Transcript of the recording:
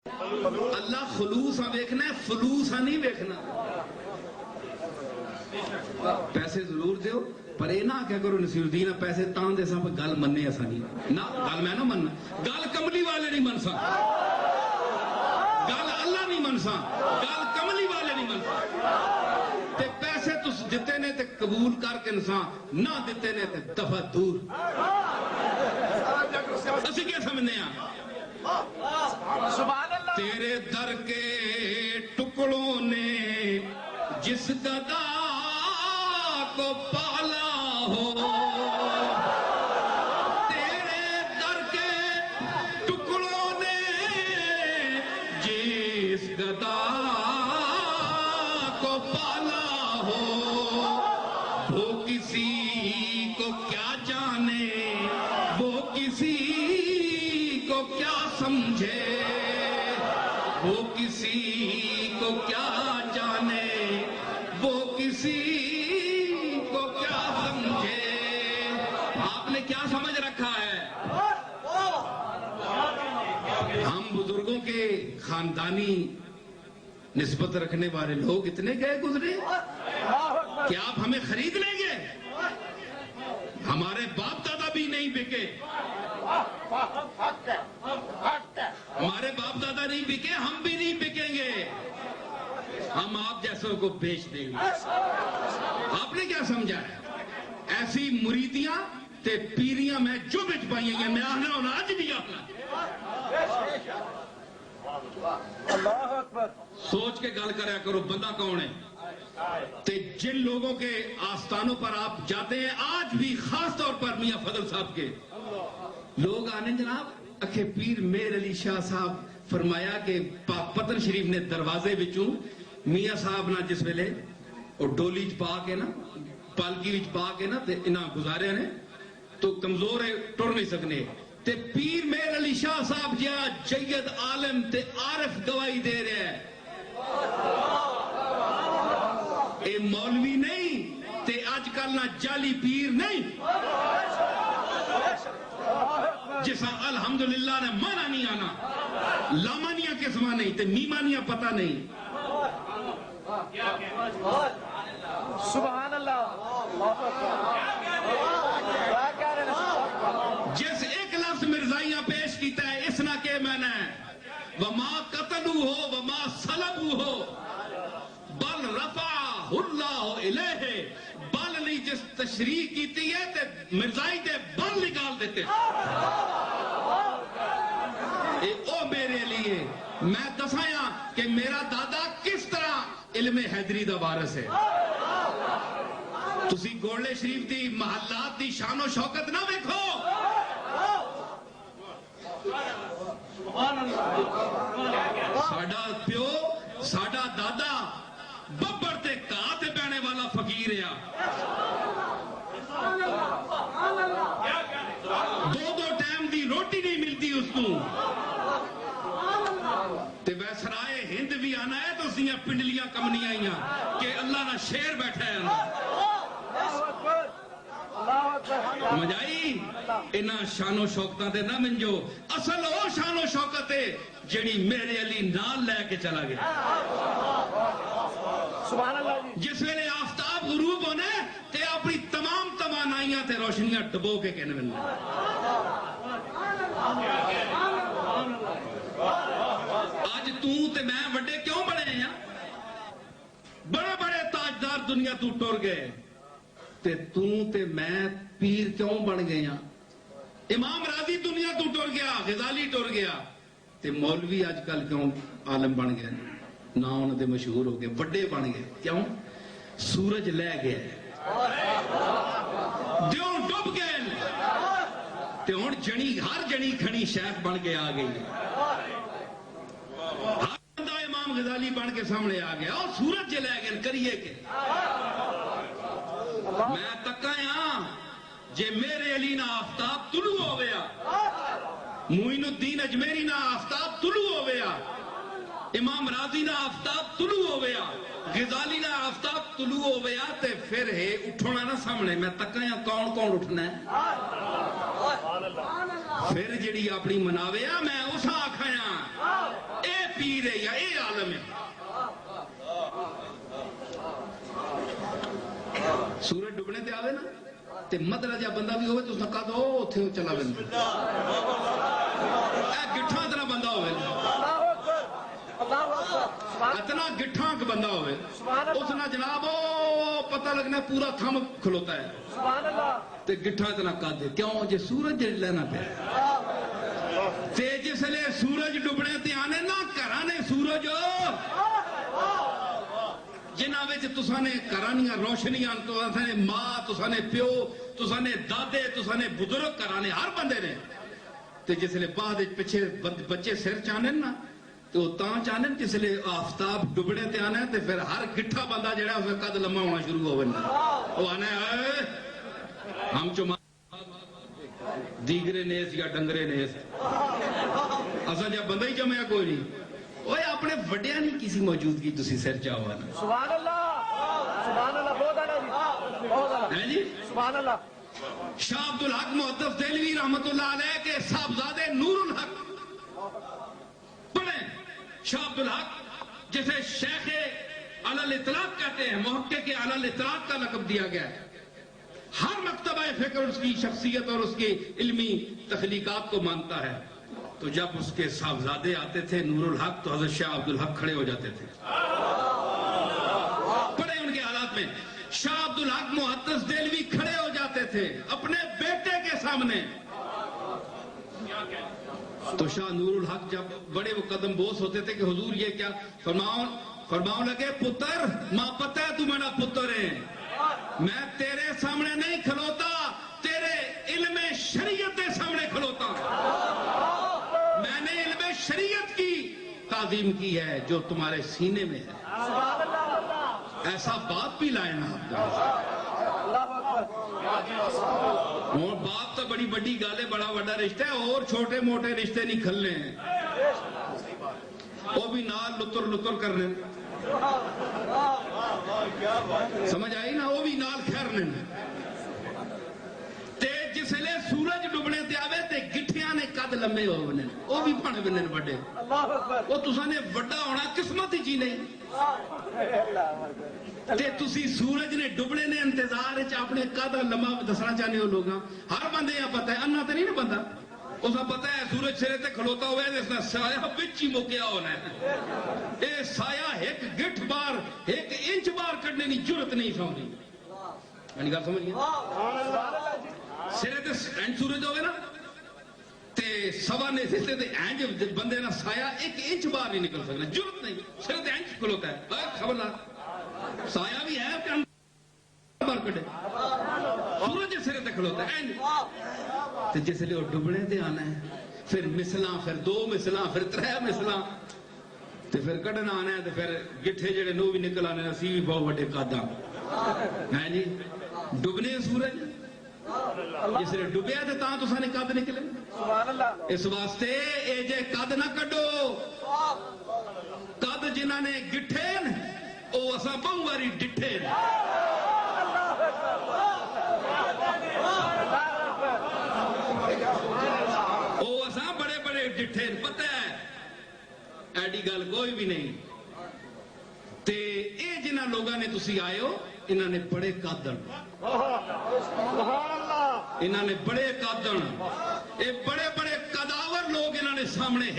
اللہ خلوص ویکھنا ہے، فلوس نہیں ویکھنا. پیسے ضرور دیو پر یہ نہ کیا کرو نصیر الدین پیسے تاں دے سا گل مننے ایسا نہیں نہ گل میں نہ مننا گل کملی والے نہیں من سا گل اللہ نہیں من سا گل کملی والے نہیں من سا تے پیسے تس دیتے نے تے قبول کر کے انسان نہ دیتے نے تے دفع دور. اسی کیا سمجھنے ہیں تیرے در کے ٹکڑوں نے جس گدا کو پالا ہو تیرے در کے ٹکڑوں نے جس گدا کو پالا ہو وہ کسی کو کیا جانے وہ کسی کو کیا سمجھے وہ کسی کو کیا جانے وہ کسی کو کیا سمجھے. آپ نے کیا سمجھ رکھا ہے؟ ہم بزرگوں کے خاندانی نسبت رکھنے والے لوگ اتنے گئے گزرے کہ آپ ہمیں خرید لیں گے؟ ہمارے باپ دادا بھی نہیں بکے ہمارے باپ دادا نہیں بکے ہم بھی نہیں بکیں گے. ہم آپ جیسوں کو بیچ دیں گے. آپ نے کیا سمجھا ہے؟ ایسی مریدیاں تے پیریاں میں جو بچ پائی ہیں میں آنا ہونا آج بھی آنا. سوچ کے گل کریا کرو بندہ کون ہے. تے جن لوگوں کے آستانوں پر آپ جاتے ہیں آج بھی خاص طور پر میاں فضل صاحب کے لوگ آنے جناب اکھے پیر میر علی شاہ صاحب فرمایا کہ پاک پتن شریف نے دروازے بچوں میاں صاحب نہ جس ویلے اور ڈولی پا کے نا پالکی وچ پا کے نا تے انہاں گزارے نے تو کمزور ہے ٹر نہیں سکنے تے پیر میر علی شاہ صاحب جا جید عالم تے عارف گواہی دے رہے ہیں. اے مولوی نہیں تے آج کل نہ جعلی پیر نہیں جیسا الحمدللہ نے مانا نہیں آنا لامانیاں کسما نہیں تے میمانیاں پتہ نہیں. سبحان اللہ. جس ایک لفظ مرزائیاں پیش کیتا ہے اس نہ کہ میں نے وما قتلو ہو وما صلبو ہو بل رفع اللہ الیہ بل نہیں جس تشریح کیتی ہے تے مرزائی دے بل نکال دیتے اے او میرے لیے میں دسایا کہ میرا دادا کس طرح علم حیدری دا وارث ہے. تسی گوڑلے شریف دی محلات دی شان و شوکت نہ دیکھو ساڈا پیو ساڈا دادا ببر تے کہا تے بہنے والا فقیر ہے. دو ٹائم دی روٹی نہیں ملتی اس کو تے ویسرائے ہند بھی آنا ہے تو سیاں پنڈلیاں کمنیاں آئیاں کہ اللہ نہ شیر بیٹھا ہے. مجائی انہاں شان و شوکتاں دے نہ منجو اصل او شان و شوکت ہے جڑی میرے علی نال لے کے چلا گیا. جس ویلے آفتاب غروب ہونے تے اپنی تمام توانائیاں تے روشنیاں ڈبو کے کہنے ملنا. آج تے میں وڈے کیوں بڑے ہیں؟ بڑے بڑے تاجدار دنیا تو ٹر گئے تے میں پیر کیوں بن گئے ہیں؟ امام راضی دنیا تو ٹر گیا غزالی ٹر گیا تے مولوی آج کل کیوں عالم بن گئے نہ انہوں نے مشہور ہو گئے وڈے بن گئے کیوں؟ سورج لے گئے دیوں ڈب گئے تے ہن جنی ہر جنی کھڑی شیخ بن کے آ گئی. ہر بندہ امام غزالی بن کے سامنے آ گیا اور سورج لے گئے کریے کے. میں تکایا جے میرے علی نہ آفتاب طلوع ہو گیا معین الدین اجمیری نہ آفتاب طلوع ہو گیا امام راضی نہ آفتاب طلوع ہو گیا غزالی نہ آفتاب طلوع ہو گیا تے پھر ہے اٹھنا نہ سامنے میں تکایا کون کون اٹھنا ہے پھر جڑی اپنی مناویا میں اسا آکھایا اے پیر ہے یا اے عالم ہے. سورج ڈبنے تے آوے نا تے مدرا جا بندہ بھی ہوئے تو اس نے کہا تو اتھے چلا ویندے. اے گٹھاں اتنا بندہ ہوئے, اتنا گٹھاں کا بندہ ہوئے, اس نے جناب پتہ لگنا پورا تھم کھلوتا ہے تے گٹھاں اتنا کہا دے. کیوں جے سورج لینا پہ تے جس لئے سورج ڈبنے تے آنے نا کرانے سورج جنہاں وچ تساں نے کرانیاں روشنیاں, تساں نے ماں, تساں نے پیو, تساں نے دادے, تساں نے بزرگ کرانے ہر بندے نے. تے جس لئے بعد پچھے بچے سر چانے نا تو تاں چانے جس لئے آفتاب ڈبنے تے آنا ہے تے پھر ہر گٹھا بندہ جڑا اس میں قد لمحہ ہونا شروع ہو بننا. وہ آنا ہے ہم چما دیگرے نیس یا ڈنگرے نیس اسا جب بندہ ہی جمعیا کوئی نہیں. اوے اپنے وڈیا نہیں کسی موجودگی تسی سر چاہو نا. سبحان اللہ, سبحان اللہ, بہت آنا جی, بہت آنا جی. سبحان اللہ. شاہ عبدالحق محدث دہلوی رحمت اللہ علیہ کے صاحبزادے نور الحق پڑھیں. شاہ عبدالحق جسے شیخ علی الاطلاق کہتے ہیں, محقق کے علی الاطلاق کا لقب دیا گیا ہے. ہر مکتبہ فکر اس کی شخصیت اور اس کی علمی تخلیقات کو مانتا ہے. تو جب اس کے صاحبزادے آتے تھے نور الحق تو حضرت شاہ عبدالحق کھڑے ہو جاتے تھے. پڑھے ان کے حالات میں شاہ عبدالحق محدث دہلوی کھڑے ہو جاتے تھے اپنے بیٹے کے سامنے. تو شاہ نور الحق جب بڑے وہ قدم بوس ہوتے تھے کہ حضور یہ کیا فرماؤں لگے, پتر ماں پتہ ہے تو میرا پتر ہے, میں تیرے سامنے نہیں کھلوتا, تیرے علم شریعت کے سامنے کھلوتا. میں نے علم شریعت کی تعظیم کی ہے جو تمہارے سینے میں ہے. ایسا باپ بھی لائے نا آپ. اور باپ تو بڑی بڑی گالے, بڑا بڑا رشتہ ہے, اور چھوٹے موٹے رشتے نہیں کھلنے ہیں. وہ بھی نال لطر لطر کرنے, سمجھ آئی نا, وہ بھی نال خیرنے. تے جس لئے سورج ڈبنے تے آوے تے گٹھیاں نے قد لمبے ہو بنے, وہ بھی پانے بنے بڑے. وہ تساں نے بڑا ہونا قسمت ہی جی نہیں. تے تسی سورج نے ڈبنے نے انتظار اپنے قد لمبا دسنا چاہنے ہو لوگاں. ہر بندے یہ پتہ ہے, انہا تے نہیں نا بندہ, اسا پتہ ہے سورج سرے تے کھلوتا ہوئے اس نے سایہ بچی موکیا ہونا ہے. اے سایہ ایک گٹھ بار ایک انچ بار کرنے نہیں جرت نہیں سوندی. یعنی گل سمجھ گیا, سرے تے اینج سورج ہوئے نا تے سوا نے سستے تے اینج بندے نا سایہ ایک انچ بار نہیں نکل سکنا, جرت نہیں. سرے تے اینج کھلوتا ہے, خبردار سایہ بھی ہے کہ بار کٹے, سورج سرے تے کھلوتا ہے اینج. تے جس لئے وہ ڈبنے تے آنا ہے, پھر مثلاں, پھر 2 مثلاں, پھر 3 مثلاں, تے پھر کٹنا آنا ہے, تے پھر گٹھے جڑے نو بھی نکل آنے اسی بھی بہت بڑے قاداں ہیں جی. ڈبنے سورج جس لئے ڈبیا تے تاں تساں نے قد نکلے. اس واسطے اے جے قد نہ کڈو, قد جنہاں نے گٹھے او اساں بہوں واری ڈٹھے. او اساں بڑے بڑے ڈٹھے, پتہ ہے ایڈی گل کوئی بھی نہیں. تے اے جنہاں لوگاں نے تسی آئے ہو انہاں نے بڑے قادن, انہاں نے بڑے قادن, اے بڑے بڑے قداور لوگ انہاں نے سامنے